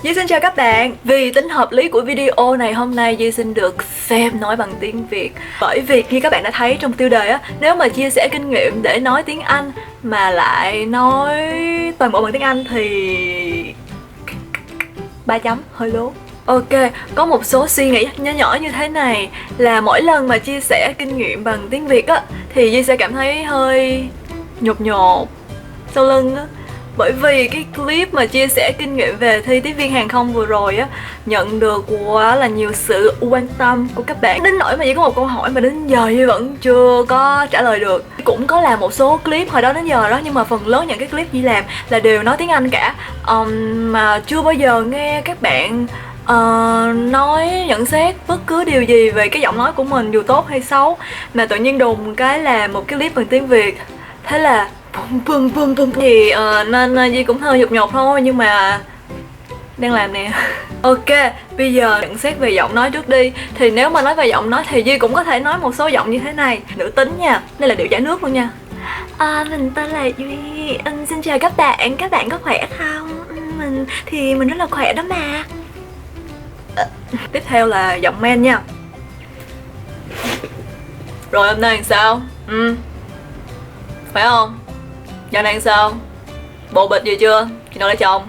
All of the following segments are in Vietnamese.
Di xin chào các bạn. Vì tính hợp lý của video này, hôm nay Di xin được phép nói bằng tiếng Việt. Bởi vì như các bạn đã thấy trong tiêu đề á, nếu mà chia sẻ kinh nghiệm để nói tiếng Anh mà lại nói toàn bộ bằng tiếng Anh thì 3 chấm hơi lố. Ok, có một số suy nghĩ nhỏ nhỏ như thế này là mỗi lần mà chia sẻ kinh nghiệm bằng tiếng Việt á thì Di sẽ cảm thấy hơi nhột nhột sau lưng á. Bởi vì cái clip mà chia sẻ kinh nghiệm về thi tiếp viên hàng không vừa rồi á nhận được quá là nhiều sự quan tâm của các bạn. Đến nỗi mà chỉ có một câu hỏi mà đến giờ Di vẫn chưa có trả lời được. Cũng có làm một số clip hồi đó đến giờ đó, nhưng mà phần lớn những cái clip Di làm là đều nói tiếng Anh cả. Mà chưa bao giờ nghe các bạn nói nhận xét bất cứ điều gì về cái giọng nói của mình, dù tốt hay xấu. Mà tự nhiên đùng cái là một cái clip bằng tiếng Việt. Thế là thì nên Di cũng hơi nhột nhột thôi, nhưng mà đang làm nè. Ok, bây giờ nhận xét về giọng nói trước đi. Thì nếu mà nói về giọng nói thì Di cũng có thể nói một số giọng như thế này. Nữ tính nha, đây là điệu giải nước luôn nha. Mình tên là Duy. Xin chào các bạn có khỏe không? Mình rất là khỏe đó mà. Tiếp theo là giọng men nha. Rồi hôm nay làm sao? Phải không? Giờ này sao? Bộ bịch gì chưa? Khi nào lấy chồng?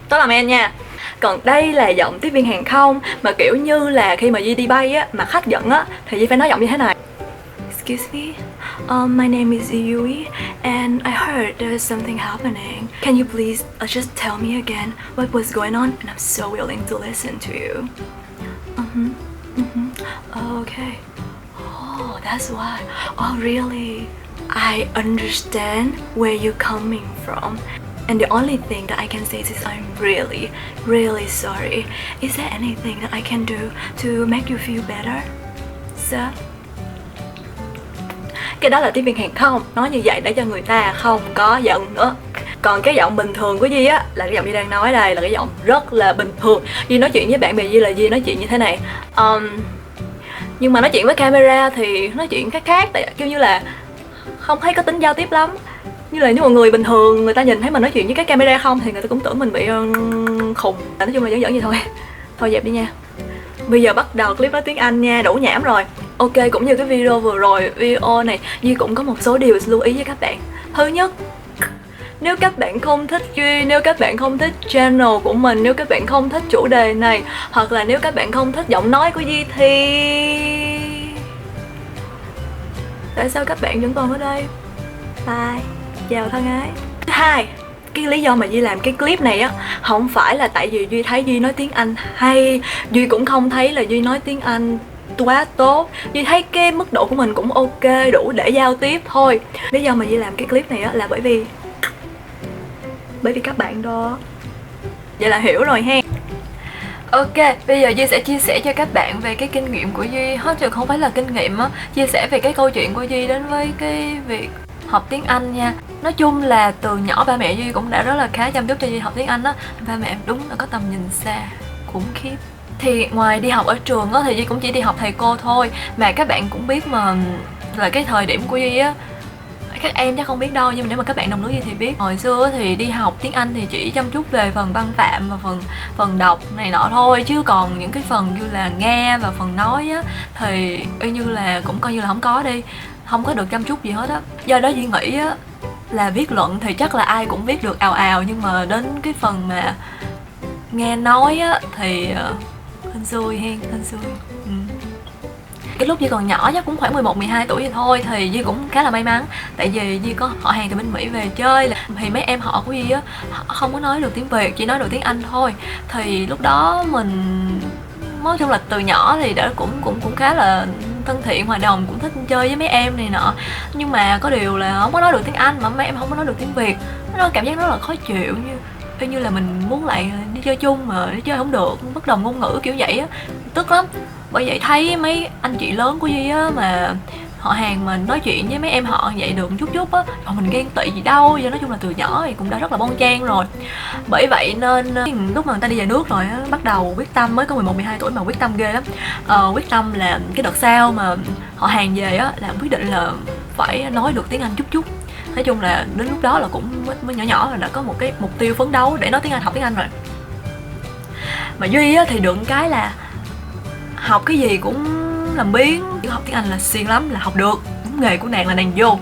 Đó là men nha. Còn đây là giọng tiếp viên hàng không. Mà kiểu như là khi mà Di đi bay á, mà khách giận á, thì Di phải nói giọng như thế này. Excuse me, my name is Yui and I heard there's something happening. Can you please just tell me again what was going on? And I'm so willing to listen to you. Okay. Oh, that's why. Oh, really? I understand where you're coming from. And the only thing that I can say is I'm really, really sorry. Is there anything that I can do to make you feel better, sir? Cái đó là tiếp viên hàng không. Nói như vậy để cho người ta không có giận nữa. Còn cái giọng bình thường của Di á, là cái giọng Di đang nói đây, là cái giọng rất là bình thường. Di nói chuyện với bạn bè Di là Di nói chuyện như thế này. Nhưng mà nói chuyện với camera thì nói chuyện khác. Tại kiểu như là không thấy có tính giao tiếp lắm. Như là nếu một người bình thường người ta nhìn thấy mình nói chuyện với cái camera không thì người ta cũng tưởng mình bị khùng. Nói chung là giỡn vậy thôi. Thôi dẹp đi nha. Bây giờ bắt đầu clip nói tiếng Anh nha, đủ nhảm rồi. Ok, cũng như cái video vừa rồi, video này Duy cũng có một số điều lưu ý với các bạn. Thứ nhất, nếu các bạn không thích Duy, nếu các bạn không thích channel của mình, nếu các bạn không thích chủ đề này, hoặc là nếu các bạn không thích giọng nói của Duy thì tại sao các bạn vẫn còn ở đây? Bye, chào thân ái. Thứ hai, cái lý do mà Duy làm cái clip này á không phải là tại vì Duy thấy Duy nói tiếng Anh hay, Duy cũng không thấy là Duy nói tiếng Anh quá tốt. Duy thấy cái mức độ của mình cũng ok, đủ để giao tiếp thôi. Lý do mà Duy làm cái clip này á là bởi vì các bạn đó. Vậy là hiểu rồi ha. Ok, bây giờ Duy sẽ chia sẻ cho các bạn về cái kinh nghiệm của Duy. Hết chứ không phải là kinh nghiệm á, chia sẻ về cái câu chuyện của Duy đến với cái việc học tiếng Anh nha. Nói chung là từ nhỏ ba mẹ Duy cũng đã rất là khá chăm chút cho Duy học tiếng Anh á. Ba mẹ đúng là có tầm nhìn xa khủng khiếp. Thì ngoài đi học ở trường á thì Duy cũng chỉ đi học thầy cô thôi. Mà các bạn cũng biết mà là cái thời điểm của Duy á, các em chắc không biết đâu, nhưng mà nếu mà các bạn đồng lứa Duy thì biết. Hồi xưa thì đi học tiếng Anh thì chỉ chăm chút về phần văn phạm và phần đọc này nọ thôi, chứ còn những cái phần như là nghe và phần nói á thì y như là cũng coi như là không có đi, không có được chăm chút gì hết á. Do đó Duy nghĩ á là viết luận thì chắc là ai cũng viết được ào ào, nhưng mà đến cái phần mà nghe nói á thì hên xui hen, hên xui. Cái lúc Duy còn nhỏ chắc cũng khoảng 11-12 tuổi vậy thôi thì Duy cũng khá là may mắn. Tại vì Duy có họ hàng từ bên Mỹ về chơi, thì mấy em họ của Duy á không có nói được tiếng Việt, chỉ nói được tiếng Anh thôi. Thì lúc đó mình nói chung là từ nhỏ thì đã cũng khá là thân thiện, hòa đồng, cũng thích chơi với mấy em này nọ. Nhưng mà có điều là không có nói được tiếng Anh mà mấy em không có nói được tiếng Việt. Nó cảm giác rất là khó chịu, như là mình muốn lại đi chơi chung mà đi chơi không được, bất đồng ngôn ngữ kiểu vậy á, tức lắm. Bởi vậy thấy mấy anh chị lớn của Duy á mà họ hàng mà nói chuyện với mấy em họ vậy được một chút á, mình ghen tị gì đâu. Giờ nói chung là từ nhỏ thì cũng đã rất là bon chen rồi. Bởi vậy nên lúc mà người ta đi về nước rồi á, bắt đầu quyết tâm, mới có 11-12 tuổi mà quyết tâm ghê lắm. Quyết tâm là cái đợt sau mà họ hàng về á là quyết định là phải nói được tiếng Anh chút. Nói chung là đến lúc đó là cũng mới nhỏ nhỏ là đã có một cái mục tiêu phấn đấu để nói tiếng Anh, học tiếng Anh rồi. Mà Duy á, thì được cái là học cái gì cũng làm biếng, học tiếng Anh là siêng lắm, là học được, đúng nghề của nàng là nàng vô.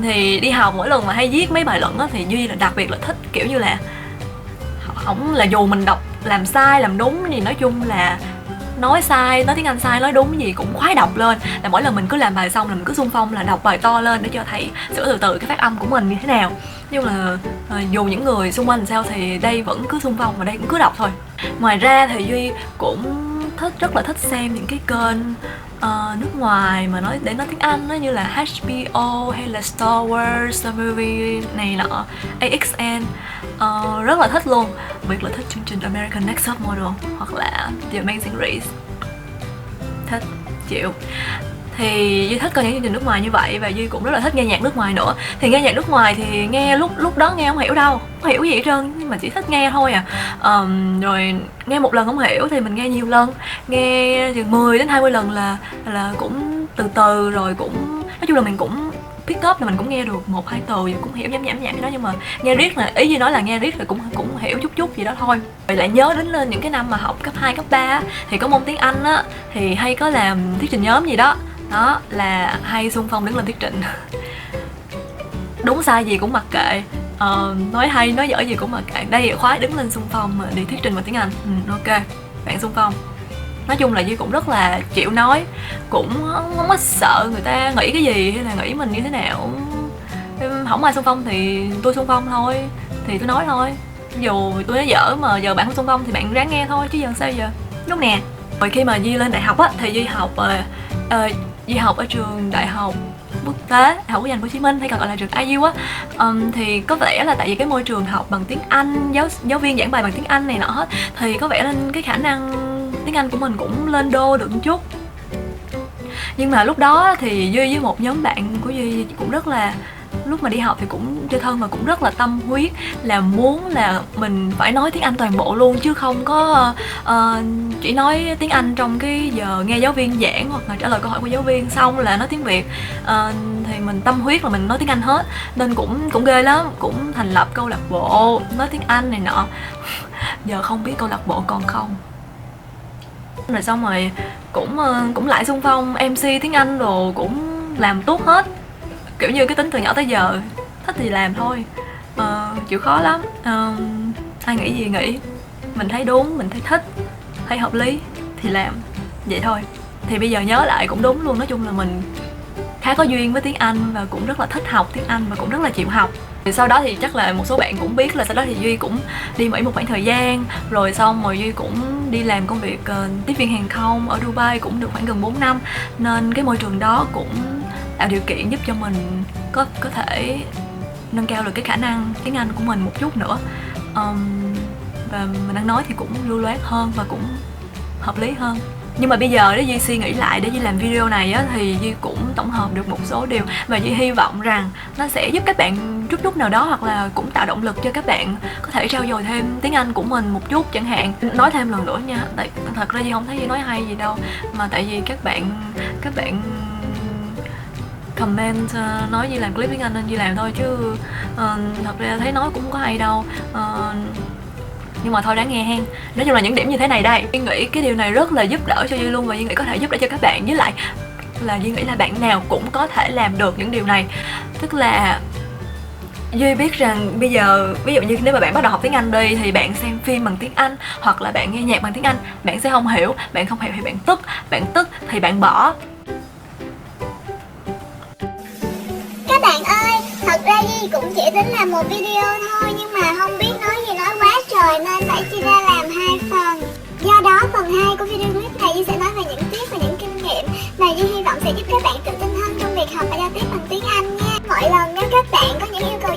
Thì đi học mỗi lần mà hay viết mấy bài luận á, thì Duy là đặc biệt là thích kiểu như là ổng là dù mình đọc làm sai làm đúng thì nói chung là nói sai, nói tiếng Anh sai, nói đúng gì cũng khoái đọc lên. Là mỗi lần mình cứ làm bài xong là mình cứ xung phong là đọc bài to lên để cho thầy sửa từ từ cái phát âm của mình như thế nào. Nhưng mà dù những người xung quanh sao thì đây vẫn cứ xung phong và đây cũng cứ đọc thôi. Ngoài ra thì Duy cũng rất là thích xem những cái kênh nước ngoài mà để nói tiếng Anh đó, như là HBO hay là Star Wars, Star Movie này nọ, AXN. Rất là thích luôn, đặc biệt là thích chương trình American Next Top Model hoặc là The Amazing Race. Thích, chịu. Thì Duy thích coi những chương trình nước ngoài như vậy, và Duy cũng rất là thích nghe nhạc nước ngoài nữa. Thì nghe nhạc nước ngoài thì nghe lúc đó nghe không hiểu đâu, không hiểu gì hết trơn, nhưng mà chỉ thích nghe thôi à. Rồi nghe một lần không hiểu thì mình nghe nhiều lần, nghe chừng 10 đến 20 lần là cũng từ từ, rồi cũng nói chung là mình cũng pick up là mình cũng nghe được 1-2 từ và cũng hiểu nhảm cái đó. Nhưng mà nghe riết là ý gì nói là nghe riết là cũng hiểu chút gì đó thôi. Rồi lại nhớ đến lên những cái năm mà học cấp 2, cấp 3 thì có môn tiếng Anh á, thì hay có làm thuyết trình nhóm gì đó là hay xung phong đứng lên thuyết trình. Đúng sai gì cũng mặc kệ, nói hay nói dở gì cũng mặc kệ, đây khoái đứng lên xung phong mà đi thuyết trình bằng tiếng Anh. Ok, bạn xung phong. Nói chung là Duy cũng rất là chịu nói, cũng không có sợ người ta nghĩ cái gì hay là nghĩ mình như thế nào. Không ai xung phong thì tôi xung phong thôi, thì tôi nói thôi. Dù tôi nói dở mà giờ bạn không xung phong thì bạn ráng nghe thôi chứ giờ sao giờ, đúng nè. Rồi khi mà Duy lên đại học á thì Duy học ở trường Đại học Quốc tế, Đại học Quốc gia Thành phố Hồ Chí Minh hay còn gọi là trường IU á. Thì có vẻ là tại vì cái môi trường học bằng tiếng Anh, giáo viên giảng bài bằng tiếng Anh này nọ hết, thì có vẻ nên cái khả năng tiếng Anh của mình cũng lên đô được một chút. Nhưng mà lúc đó thì Duy với một nhóm bạn của Duy cũng rất là, lúc mà đi học thì cũng chơi thân và cũng rất là tâm huyết là muốn là mình phải nói tiếng Anh toàn bộ luôn, chứ không có chỉ nói tiếng Anh trong cái giờ nghe giáo viên giảng hoặc là trả lời câu hỏi của giáo viên xong là nói tiếng Việt. Thì mình tâm huyết là mình nói tiếng Anh hết, nên cũng ghê lắm, cũng thành lập câu lạc bộ nói tiếng Anh này nọ. Giờ không biết câu lạc bộ còn không. Rồi xong rồi cũng lại xung phong MC tiếng Anh rồi cũng làm tốt hết, kiểu như cái tính từ nhỏ tới giờ thích thì làm thôi, chịu khó lắm. Ai nghĩ gì nghĩ, mình thấy đúng, mình thấy thích, thấy hợp lý thì làm vậy thôi. Thì bây giờ nhớ lại cũng đúng luôn, nói chung là mình khá có duyên với tiếng Anh và cũng rất là thích học tiếng Anh và cũng rất là chịu học. Thì sau đó thì chắc là một số bạn cũng biết là sau đó thì Duy cũng đi Mỹ một khoảng thời gian, rồi xong rồi Duy cũng đi làm công việc tiếp viên hàng không ở Dubai cũng được khoảng gần 4 năm, nên cái môi trường đó cũng tạo điều kiện giúp cho mình có thể nâng cao được cái khả năng tiếng Anh của mình một chút nữa. Và mình đang nói thì cũng lưu loát hơn và cũng hợp lý hơn. Nhưng mà bây giờ để Duy suy nghĩ lại để Duy làm video này á, thì Duy cũng tổng hợp được một số điều và Duy hy vọng rằng nó sẽ giúp các bạn chút nào đó, hoặc là cũng tạo động lực cho các bạn có thể trau dồi thêm tiếng Anh của mình một chút chẳng hạn. Nói thêm lần nữa nha, tại thật ra Duy không thấy Duy nói hay gì đâu, mà tại vì các bạn comment nói Duy làm clip tiếng Anh nên Duy làm thôi, chứ thật ra thấy nói cũng không có hay đâu. Nhưng mà thôi đáng nghe hen. Nói chung là những điểm như thế này đây, Duy nghĩ cái điều này rất là giúp đỡ cho Duy luôn, và Duy nghĩ có thể giúp đỡ cho các bạn. Với lại là Duy nghĩ là bạn nào cũng có thể làm được những điều này. Tức là Duy biết rằng bây giờ, ví dụ như nếu mà bạn bắt đầu học tiếng Anh đi, thì bạn xem phim bằng tiếng Anh hoặc là bạn nghe nhạc bằng tiếng Anh, bạn sẽ không hiểu. Bạn không hiểu thì bạn tức thì bạn bỏ. Các bạn ơi, thật ra Duy cũng chỉ tính làm một video thôi, nhưng mà không biết nói gì nói quá trời nên phải chia ra làm 2 phần. Do đó phần 2 của video clip này Duy sẽ nói về những tips và những kinh nghiệm mà Duy hy vọng sẽ giúp các bạn tự tin hơn trong việc học và giao tiếp bằng tiếng Anh nha. Mỗi lần nếu các bạn có những yêu cầu